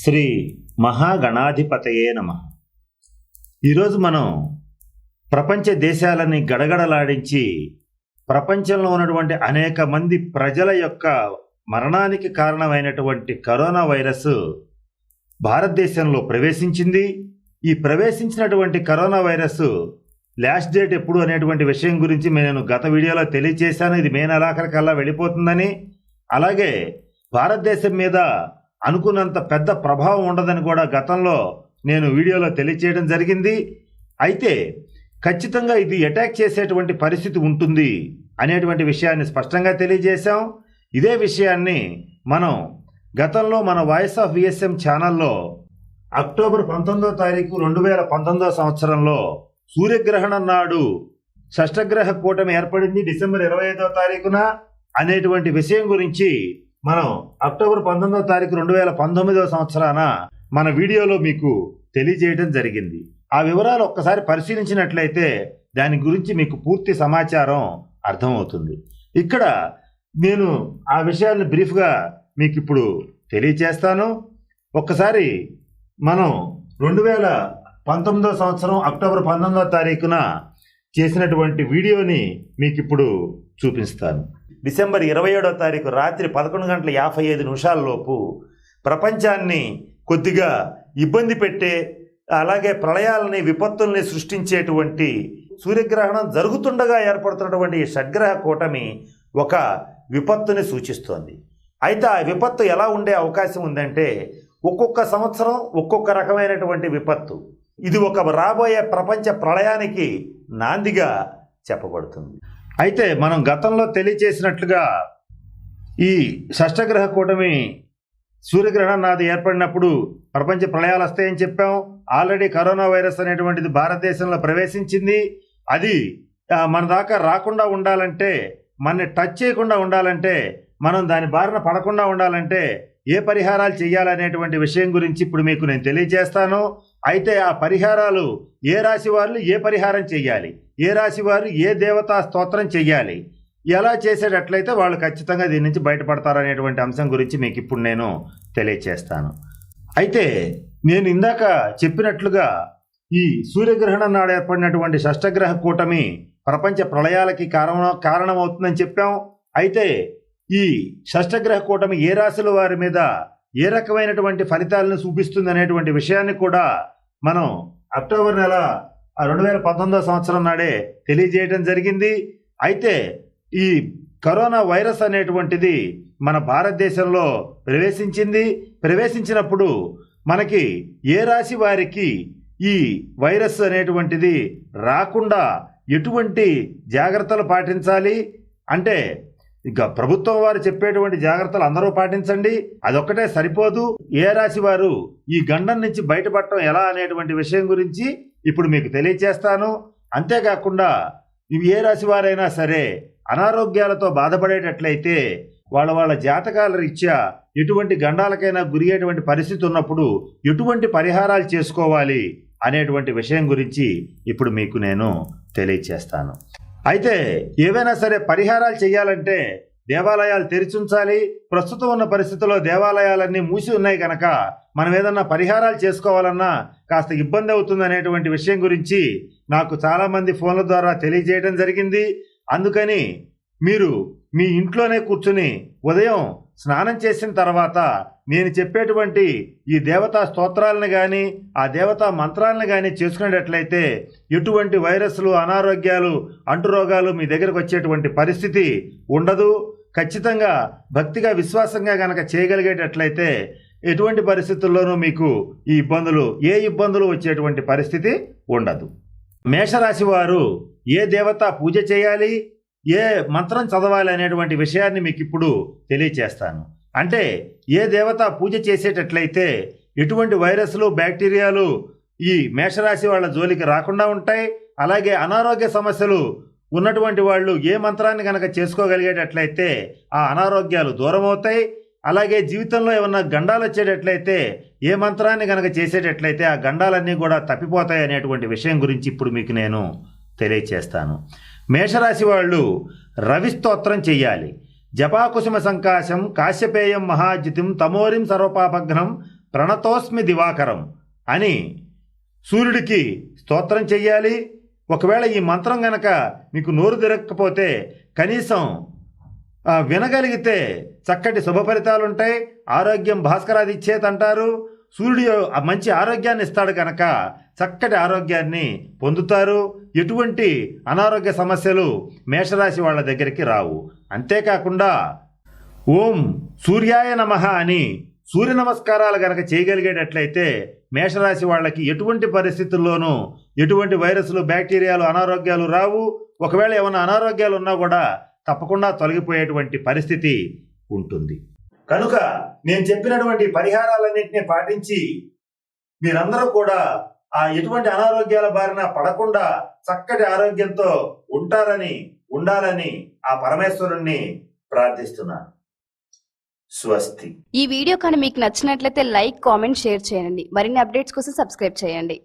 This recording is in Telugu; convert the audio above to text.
శ్రీ మహాగణాధిపతయే నమః. ఈరోజు మనం ప్రపంచ దేశాలని గడగడలాడించి ప్రపంచంలో ఉన్నటువంటి అనేక మంది ప్రజల యొక్క మరణానికి కారణమైనటువంటి కరోనా వైరస్ భారతదేశంలో ప్రవేశించింది. ఈ ప్రవేశించినటువంటి కరోనా వైరస్ లాస్ట్ డేట్ ఎప్పుడు అనేటువంటి విషయం గురించి నేను గత వీడియోలో తెలియజేశాను. ఇది మే నెలాఖరికల్లా వెళ్ళిపోతుందని, అలాగే భారతదేశం మీద అనుకున్నంత పెద్ద ప్రభావం ఉండదని కూడా గతంలో నేను వీడియోలో తెలియచేయడం జరిగింది. అయితే ఖచ్చితంగా ఇది అటాక్ చేసేటువంటి పరిస్థితి ఉంటుంది అనేటువంటి విషయాన్ని స్పష్టంగా తెలియజేశాం. ఇదే విషయాన్ని మనం గతంలో మన వాయిస్ ఆఫ్ విఎస్ఎం ఛానల్లో అక్టోబర్ 19వ తారీఖు 2019వ సంవత్సరంలో సూర్యగ్రహణం నాడు షష్టగ్రహ కూటమి ఏర్పడింది డిసెంబర్ 25వ తారీఖున అనేటువంటి విషయం గురించి మనం అక్టోబర్ 19వ తారీఖు 2019వ సంవత్సరాన మన వీడియోలో మీకు తెలియజేయడం జరిగింది. ఆ వివరాలు ఒక్కసారి పరిశీలించినట్లయితే దాని గురించి మీకు పూర్తి సమాచారం అర్థమవుతుంది. ఇక్కడ నేను ఆ విషయాన్ని బ్రీఫ్గా మీకు ఇప్పుడు తెలియజేస్తాను. ఒక్కసారి మనం 2019వ సంవత్సరం అక్టోబర్ 19వ తారీఖున చేసినటువంటి వీడియోని మీకు ఇప్పుడు చూపిస్తాను. డిసెంబర్ 27వ తారీఖు రాత్రి 11:55 ప్రపంచాన్ని కొద్దిగా ఇబ్బంది పెట్టే, అలాగే ప్రళయాలని విపత్తుల్ని సృష్టించేటువంటి సూర్యగ్రహణం జరుగుతుండగా ఏర్పడుతున్నటువంటి ఈ షడ్గ్రహ కూటమి ఒక విపత్తుని సూచిస్తోంది. అయితే ఆ విపత్తు ఎలా ఉండే అవకాశం ఉందంటే ఒక్కొక్క సంవత్సరం ఒక్కొక్క రకమైనటువంటి విపత్తు. ఇది ఒక రాబోయే ప్రపంచ ప్రళయానికి నాందిగా చెప్పబడుతుంది. అయితే మనం గతంలో తెలియచేసినట్లుగా ఈ షష్టగ్రహ కూటమి సూర్యగ్రహణం నాది ఏర్పడినప్పుడు ప్రపంచ ప్రళయాలు వస్తాయని చెప్పాం. ఆల్రెడీ కరోనా వైరస్ అనేటువంటిది భారతదేశంలో ప్రవేశించింది. అది మన దాకా రాకుండా ఉండాలంటే, మనని టచ్ చేయకుండా ఉండాలంటే, మనం దాని బారిన పడకుండా ఉండాలంటే ఏ పరిహారాలు చేయాలనేటువంటి విషయం గురించి ఇప్పుడు మీకు నేను తెలియజేస్తాను. అయితే ఆ పరిహారాలు ఏ రాశి వాళ్ళు ఏ పరిహారం చేయాలి, ఏ రాశి వారు ఏ దేవతా స్తోత్రం చెయ్యాలి, ఎలా చేసేటట్లయితే వాళ్ళు ఖచ్చితంగా దీని నుంచి బయటపడతారనేటువంటి అంశం గురించి మీకు ఇప్పుడు నేను తెలియజేస్తాను. అయితే నేను ఇందాక చెప్పినట్లుగా ఈ సూర్యగ్రహణం నాడు ఏర్పడినటువంటి షష్టగ్రహ కూటమి ప్రపంచ ప్రళయాలకి కారణమవుతుందని చెప్పాం. అయితే ఈ షష్టగ్రహ కూటమి ఏ రాశుల వారి మీద ఏ రకమైనటువంటి ఫలితాలను చూపిస్తుంది అనేటువంటి విషయాన్ని కూడా మనం అక్టోబర్ నెల 2019వ సంవత్సరం నాడే తెలియజేయడం జరిగింది. అయితే ఈ కరోనా వైరస్ అనేటువంటిది మన భారతదేశంలో ప్రవేశించినప్పుడు మనకి ఏ రాశి వారికి ఈ వైరస్ అనేటువంటిది రాకుండా ఎటువంటి జాగ్రత్తలు పాటించాలి అంటే, ఇక ప్రభుత్వం వారు చెప్పేటువంటి జాగ్రత్తలు అందరూ పాటించండి, అదొక్కటే సరిపోదు. ఏ రాశి వారు ఈ గండం నుంచి బయటపడటం ఎలా అనేటువంటి విషయం గురించి ఇప్పుడు మీకు తెలియజేస్తాను. అంతేకాకుండా ఇవి ఏ రాశి వారైనా సరే అనారోగ్యాలతో బాధపడేటట్లయితే వాళ్ళ జాతకాల రీత్యా ఎటువంటి గండాలకైనా గురయ్యేటువంటి పరిస్థితి ఉన్నప్పుడు ఎటువంటి పరిహారాలు చేసుకోవాలి అనేటువంటి విషయం గురించి ఇప్పుడు మీకు నేను తెలియజేస్తాను. అయితే ఏవైనా సరే పరిహారాలు చేయాలంటే దేవాలయాలు తెరిచుంచాలి. ప్రస్తుతం ఉన్న పరిస్థితుల్లో దేవాలయాలన్నీ మూసి ఉన్నాయి కనుక మనం ఏదన్నా పరిహారాలు చేసుకోవాలన్నా కాస్త ఇబ్బంది అవుతుంది అనేటువంటి విషయం గురించి నాకు చాలామంది ఫోన్ల ద్వారా తెలియజేయడం జరిగింది. అందుకని మీరు మీ ఇంట్లోనే కూర్చుని ఉదయం స్నానం చేసిన తర్వాత నేను చెప్పేటువంటి ఈ దేవతా స్తోత్రాలను కానీ ఆ దేవతా మంత్రాలను కానీ చేసుకునేటట్లయితే ఎటువంటి వైరస్లు, అనారోగ్యాలు, అంటురోగాలు మీ దగ్గరకు వచ్చేటువంటి పరిస్థితి ఉండదు. ఖచ్చితంగా భక్తిగా విశ్వాసంగా కనుక చేయగలిగేటట్లయితే ఎటువంటి పరిస్థితుల్లోనూ మీకు ఈ ఏ ఇబ్బందులు వచ్చేటువంటి పరిస్థితి ఉండదు. మేషరాశి వారు ఏ దేవతా పూజ చేయాలి, ఏ మంత్రం చదవాలి అనేటువంటి విషయాన్ని మీకు ఇప్పుడు తెలియచేస్తాను. అంటే ఏ దేవతా పూజ చేసేటట్లయితే ఎటువంటి వైరస్లు, బ్యాక్టీరియాలు ఈ మేషరాశి వాళ్ళ జోలికి రాకుండా ఉంటాయి. అలాగే అనారోగ్య సమస్యలు ఉన్నటువంటి వాళ్ళు ఏ మంత్రాన్ని కనుక చేసుకోగలిగేటట్లయితే ఆ అనారోగ్యాలు దూరం అవుతాయి. అలాగే జీవితంలో ఏమన్నా గండాలు వచ్చేటట్లయితే ఏ మంత్రాన్ని కనుక చేసేటట్లయితే ఆ గండాలన్నీ కూడా తప్పిపోతాయి అనేటువంటి విషయం గురించి ఇప్పుడు మీకు నేను తెలియచేస్తాను. మేషరాశి వాళ్ళు రవి స్తోత్రం చెయ్యాలి. జపాకుసుమ సంకాశం కాశ్యపేయం మహాజితిం తమోరిం సర్వపాపఘ్నం ప్రణతోస్మి దివాకరం అని సూర్యుడికి స్తోత్రం చెయ్యాలి. ఒకవేళ ఈ మంత్రం గనక మీకు నోరు తిరగకపోతే కనీసం వినగలిగితే చక్కటి శుభ ఫలితాలు ఉంటాయి. ఆరోగ్యం భాస్కరాది ఇచ్చేదంటారు. సూర్యుడు మంచి ఆరోగ్యాన్ని ఇస్తాడు కనుక చక్కటి ఆరోగ్యాన్ని పొందుతారు. ఎటువంటి అనారోగ్య సమస్యలు మేషరాశి వాళ్ళ దగ్గరికి రావు. అంతేకాకుండా ఓం సూర్యాయ నమః అని సూర్య నమస్కారాలు గనక చేయగలిగేటట్లయితే మేషరాశి వాళ్ళకి ఎటువంటి పరిస్థితుల్లోనూ ఎటువంటి వైరస్లు, బ్యాక్టీరియాలు, అనారోగ్యాలు రావు. ఒకవేళ ఏమైనా అనారోగ్యాలు ఉన్నా కూడా తప్పకుండా తొలగిపోయేటువంటి పరిస్థితి ఉంటుంది. కనుక నేను చెప్పినటువంటి పరిహారాలన్నింటినీ పాటించి మీరందరూ కూడా ఎటువంటి అనారోగ్యాల బారిన పడకుండా చక్కటి ఆరోగ్యంతో ఉండాలని ఆ పరమేశ్వరుణ్ణి ప్రార్థిస్తున్నాను. స్వస్తి. ఈ వీడియో కానీ మీకు నచ్చినట్లయితే లైక్, కామెంట్, షేర్ చేయండి. మరిన్ని అప్డేట్స్ కోసం సబ్స్క్రైబ్ చేయండి.